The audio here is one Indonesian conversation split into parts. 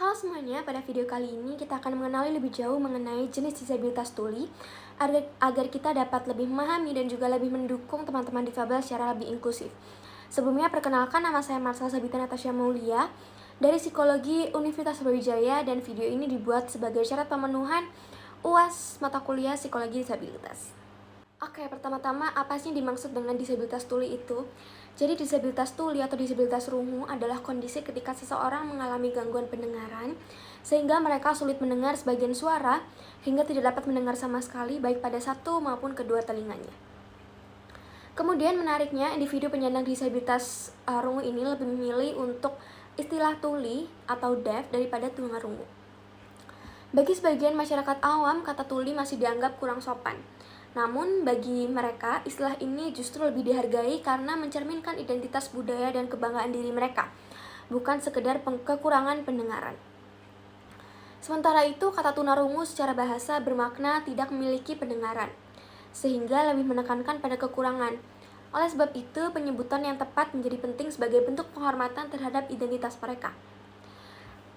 Halo semuanya, pada video kali ini kita akan mengenali lebih jauh mengenai jenis disabilitas tuli agar kita dapat lebih memahami dan juga lebih mendukung teman-teman difabel secara lebih inklusif. Sebelumnya, perkenalkan, nama saya Marsha Sabita Natasha Maulia dari Psikologi Universitas Brawijaya, dan video ini dibuat sebagai syarat pemenuhan UAS mata kuliah Psikologi Disabilitas. Oke, pertama-tama apa sih dimaksud dengan disabilitas tuli itu? Jadi disabilitas tuli atau disabilitas rungu adalah kondisi ketika seseorang mengalami gangguan pendengaran sehingga mereka sulit mendengar sebagian suara hingga tidak dapat mendengar sama sekali baik pada satu maupun kedua telinganya. Kemudian menariknya, individu penyandang disabilitas rungu ini lebih memilih untuk istilah tuli atau deaf daripada tunarungu. Bagi sebagian masyarakat awam, kata tuli masih dianggap kurang sopan. Namun, bagi mereka, istilah ini justru lebih dihargai karena mencerminkan identitas budaya dan kebanggaan diri mereka, bukan sekedar kekurangan pendengaran. Sementara itu, kata tunarungu secara bahasa bermakna tidak memiliki pendengaran, sehingga lebih menekankan pada kekurangan. Oleh sebab itu, penyebutan yang tepat menjadi penting sebagai bentuk penghormatan terhadap identitas mereka.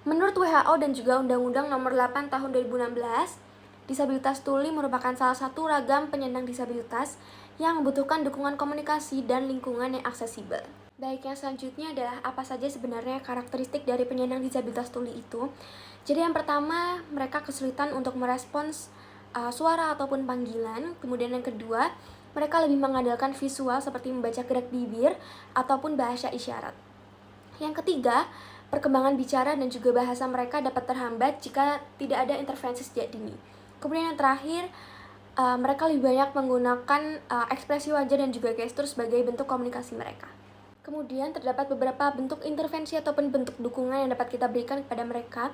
Menurut WHO dan juga Undang-Undang Nomor 8 Tahun 2016, disabilitas tuli merupakan salah satu ragam penyandang disabilitas yang membutuhkan dukungan komunikasi dan lingkungan yang aksesibel. Baik, yang selanjutnya adalah apa saja sebenarnya karakteristik dari penyandang disabilitas tuli itu. Jadi yang pertama, mereka kesulitan untuk merespons suara ataupun panggilan. Kemudian yang kedua, mereka lebih mengandalkan visual seperti membaca gerak bibir ataupun bahasa isyarat. Yang ketiga, perkembangan bicara dan juga bahasa mereka dapat terhambat jika tidak ada intervensi sejak dini. Kemudian yang terakhir, mereka lebih banyak menggunakan ekspresi wajah dan juga gestur sebagai bentuk komunikasi mereka. Kemudian terdapat beberapa bentuk intervensi ataupun bentuk dukungan yang dapat kita berikan kepada mereka.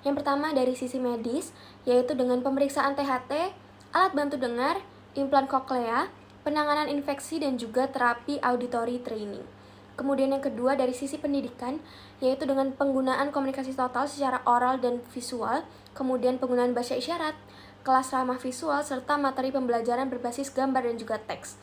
Yang pertama dari sisi medis, yaitu dengan pemeriksaan THT, alat bantu dengar, implan koklea, penanganan infeksi, dan juga terapi auditory training. Kemudian yang kedua dari sisi pendidikan, yaitu dengan penggunaan komunikasi total secara oral dan visual, kemudian penggunaan bahasa isyarat, kelas ramah visual, serta materi pembelajaran berbasis gambar dan juga teks.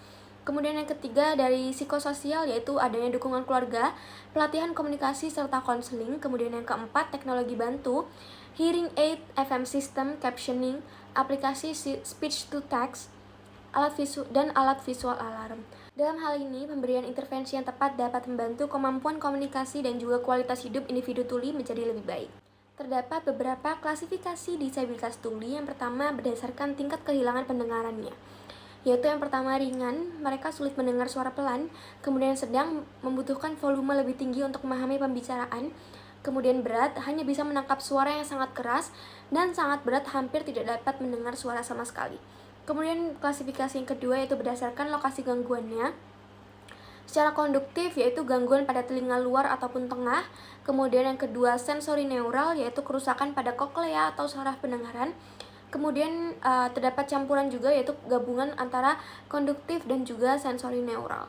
Kemudian yang ketiga dari psikososial, yaitu adanya dukungan keluarga, pelatihan komunikasi, serta konseling. Kemudian yang keempat, teknologi bantu, hearing aid, FM system, captioning, aplikasi speech to text, alat visual alarm. Dalam hal ini, pemberian intervensi yang tepat dapat membantu kemampuan komunikasi dan juga kualitas hidup individu tuli menjadi lebih baik. Terdapat beberapa klasifikasi disabilitas tuli. Yang pertama berdasarkan tingkat kehilangan pendengarannya, yaitu yang pertama ringan, mereka sulit mendengar suara pelan. Kemudian sedang, membutuhkan volume lebih tinggi untuk memahami pembicaraan. Kemudian berat, hanya bisa menangkap suara yang sangat keras. Dan sangat berat, hampir tidak dapat mendengar suara sama sekali. Kemudian klasifikasi yang kedua yaitu berdasarkan lokasi gangguannya. Secara konduktif, yaitu gangguan pada telinga luar ataupun tengah. Kemudian yang kedua sensori neural, yaitu kerusakan pada koklea atau saraf pendengaran. Kemudian terdapat campuran juga, yaitu gabungan antara konduktif dan juga sensori neural.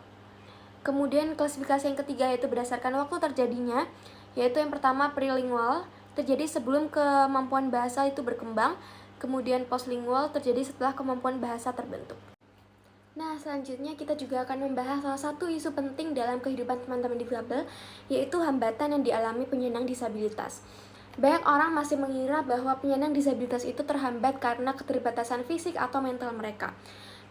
Kemudian klasifikasi yang ketiga yaitu berdasarkan waktu terjadinya, yaitu yang pertama prelingual, terjadi sebelum kemampuan bahasa itu berkembang. Kemudian postlingual, terjadi setelah kemampuan bahasa terbentuk. Nah, selanjutnya kita juga akan membahas salah satu isu penting dalam kehidupan teman-teman difabel, yaitu hambatan yang dialami penyandang disabilitas. Banyak orang masih mengira bahwa penyandang disabilitas itu terhambat karena keterbatasan fisik atau mental mereka.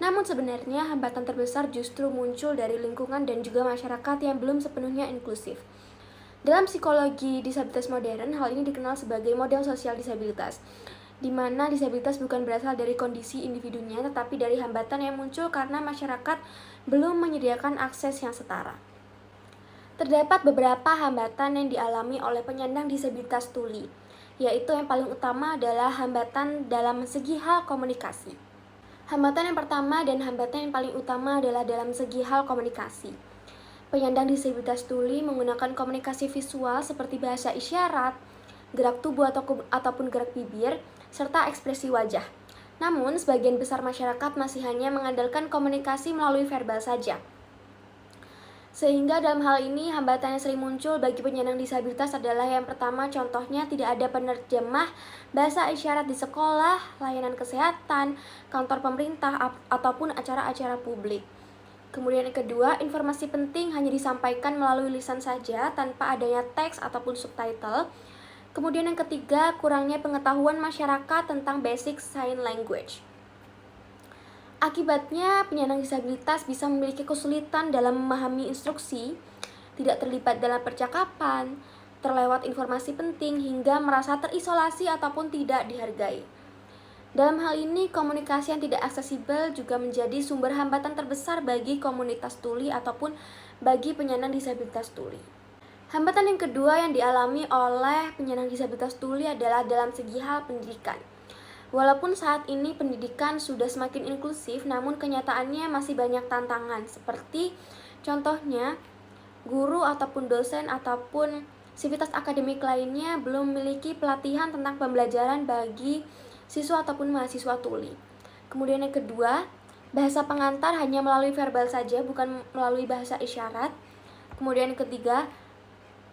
Namun sebenarnya hambatan terbesar justru muncul dari lingkungan dan juga masyarakat yang belum sepenuhnya inklusif. Dalam psikologi disabilitas modern, hal ini dikenal sebagai model sosial disabilitas, di mana disabilitas bukan berasal dari kondisi individunya, tetapi dari hambatan yang muncul karena masyarakat belum menyediakan akses yang setara. Terdapat beberapa hambatan yang dialami oleh penyandang disabilitas tuli, yaitu yang paling utama adalah hambatan dalam segi hal komunikasi. Hambatan yang pertama dan hambatan yang paling utama adalah dalam segi hal komunikasi. Penyandang disabilitas tuli menggunakan komunikasi visual seperti bahasa isyarat, gerak tubuh ataupun gerak bibir, serta ekspresi wajah. Namun, sebagian besar masyarakat masih hanya mengandalkan komunikasi melalui verbal saja. Sehingga dalam hal ini, hambatan yang sering muncul bagi penyandang disabilitas adalah yang pertama, contohnya tidak ada penerjemah bahasa isyarat di sekolah, layanan kesehatan, kantor pemerintah, ataupun acara-acara publik. Kemudian yang kedua, informasi penting hanya disampaikan melalui lisan saja tanpa adanya teks ataupun subtitle. Kemudian yang ketiga, kurangnya pengetahuan masyarakat tentang basic sign language. Akibatnya, penyandang disabilitas bisa memiliki kesulitan dalam memahami instruksi, tidak terlibat dalam percakapan, terlewat informasi penting, hingga merasa terisolasi ataupun tidak dihargai. Dalam hal ini, komunikasi yang tidak aksesibel juga menjadi sumber hambatan terbesar bagi komunitas tuli ataupun bagi penyandang disabilitas tuli. Hambatan yang kedua yang dialami oleh penyandang disabilitas tuli adalah dalam segi hal pendidikan. Walaupun saat ini pendidikan sudah semakin inklusif, namun kenyataannya masih banyak tantangan, seperti contohnya guru ataupun dosen ataupun sivitas akademik lainnya belum memiliki pelatihan tentang pembelajaran bagi siswa ataupun mahasiswa tuli. Kemudian yang kedua, bahasa pengantar hanya melalui verbal saja, bukan melalui bahasa isyarat. Kemudian yang ketiga,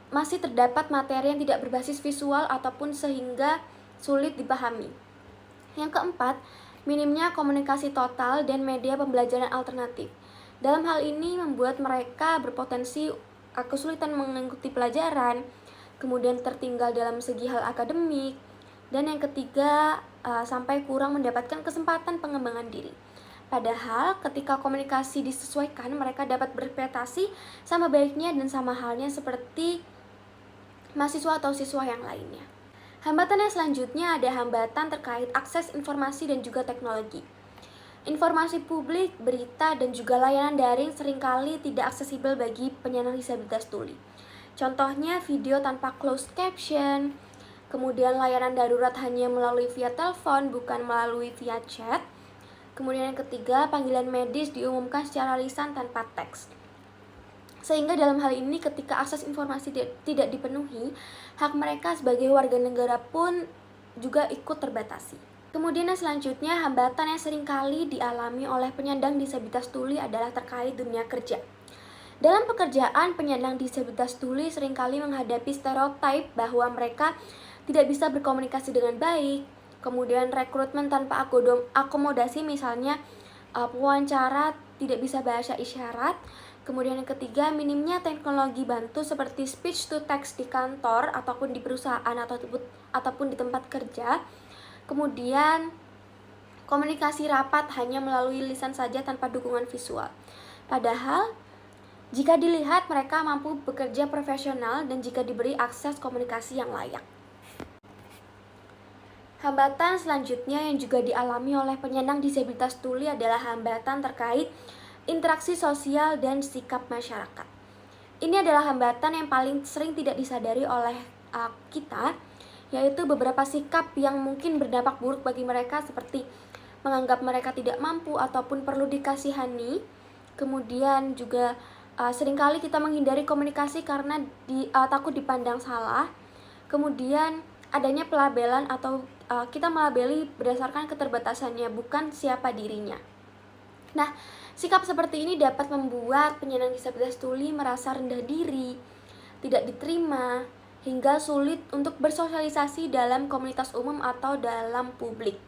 masih terdapat materi yang tidak berbasis visual ataupun sehingga sulit dipahami. Yang keempat, minimnya komunikasi total dan media pembelajaran alternatif. Dalam hal ini membuat mereka berpotensi kesulitan mengikuti pelajaran, kemudian tertinggal dalam segi hal akademik, dan yang ketiga, sampai kurang mendapatkan kesempatan pengembangan diri. Padahal ketika komunikasi disesuaikan, mereka dapat berprestasi sama baiknya dan sama halnya seperti mahasiswa atau siswa yang lainnya. Hambatan yang selanjutnya ada hambatan terkait akses informasi dan juga teknologi. Informasi publik, berita, dan juga layanan daring seringkali tidak aksesibel bagi penyandang disabilitas tuli. Contohnya video tanpa closed caption, kemudian layanan darurat hanya melalui via telepon, bukan melalui via chat. Kemudian yang ketiga, panggilan medis diumumkan secara lisan tanpa teks. Sehingga dalam hal ini ketika akses informasi tidak dipenuhi, hak mereka sebagai warga negara pun juga ikut terbatasi. Kemudian yang selanjutnya, hambatan yang seringkali dialami oleh penyandang disabilitas tuli adalah terkait dunia kerja. Dalam pekerjaan, penyandang disabilitas tuli seringkali menghadapi stereotip bahwa mereka tidak bisa berkomunikasi dengan baik, kemudian rekrutmen tanpa akomodasi, misalnya wawancara tidak bisa bahasa isyarat. Kemudian yang ketiga, minimnya teknologi bantu seperti speech to text di kantor ataupun di perusahaan ataupun di tempat kerja. Kemudian komunikasi rapat hanya melalui lisan saja tanpa dukungan visual. Padahal jika dilihat mereka mampu bekerja profesional dan jika diberi akses komunikasi yang layak. Hambatan selanjutnya yang juga dialami oleh penyandang disabilitas tuli adalah hambatan terkait interaksi sosial dan sikap masyarakat. Ini adalah hambatan yang paling sering tidak disadari oleh kita, yaitu beberapa sikap yang mungkin berdampak buruk bagi mereka seperti menganggap mereka tidak mampu ataupun perlu dikasihani. Kemudian juga seringkali kita menghindari komunikasi karena takut dipandang salah. Kemudian adanya pelabelan atau kita melabeli berdasarkan keterbatasannya, bukan siapa dirinya. Nah, sikap seperti ini dapat membuat penyandang disabilitas tuli merasa rendah diri, tidak diterima, hingga sulit untuk bersosialisasi dalam komunitas umum atau dalam publik.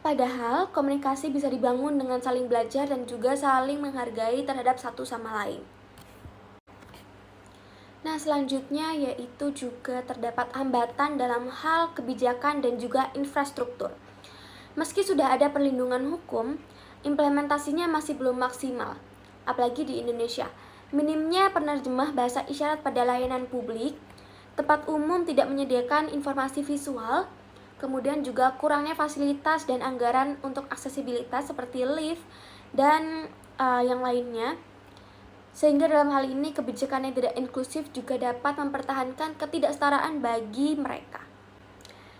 Padahal, komunikasi bisa dibangun dengan saling belajar dan juga saling menghargai terhadap satu sama lain. Nah, selanjutnya yaitu juga terdapat hambatan dalam hal kebijakan dan juga infrastruktur. Meski sudah ada perlindungan hukum, implementasinya masih belum maksimal, apalagi di Indonesia. Minimnya penerjemah bahasa isyarat pada layanan publik, tempat umum tidak menyediakan informasi visual, kemudian juga kurangnya fasilitas dan anggaran untuk aksesibilitas seperti lift dan yang lainnya. Sehingga dalam hal ini kebijakan yang tidak inklusif juga dapat mempertahankan ketidaksetaraan bagi mereka.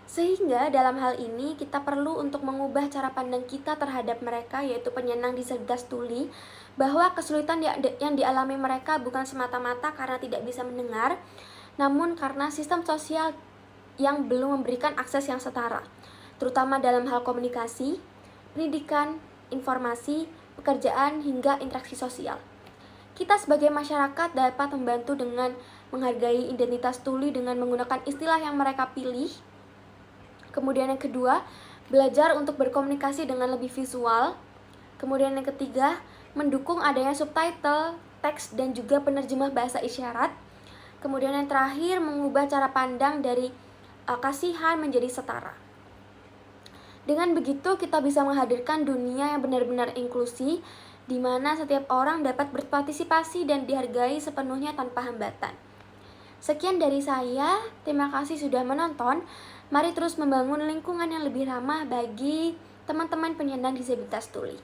Sehingga dalam hal ini kita perlu untuk mengubah cara pandang kita terhadap mereka, yaitu penyandang disabilitas tuli, bahwa kesulitan yang dialami mereka bukan semata-mata karena tidak bisa mendengar, namun karena sistem sosial yang belum memberikan akses yang setara, terutama dalam hal komunikasi, pendidikan, informasi, pekerjaan, hingga interaksi sosial. Kita sebagai masyarakat dapat membantu dengan menghargai identitas tuli dengan menggunakan istilah yang mereka pilih. Kemudian yang kedua, belajar untuk berkomunikasi dengan lebih visual. Kemudian yang ketiga, mendukung adanya subtitle, teks, dan juga penerjemah bahasa isyarat. Kemudian yang terakhir, mengubah cara pandang dari kasihan menjadi setara. Dengan begitu kita bisa menghadirkan dunia yang benar-benar inklusi, di mana setiap orang dapat berpartisipasi dan dihargai sepenuhnya tanpa hambatan. Sekian dari saya, terima kasih sudah menonton. Mari terus membangun lingkungan yang lebih ramah bagi teman-teman penyandang disabilitas tuli.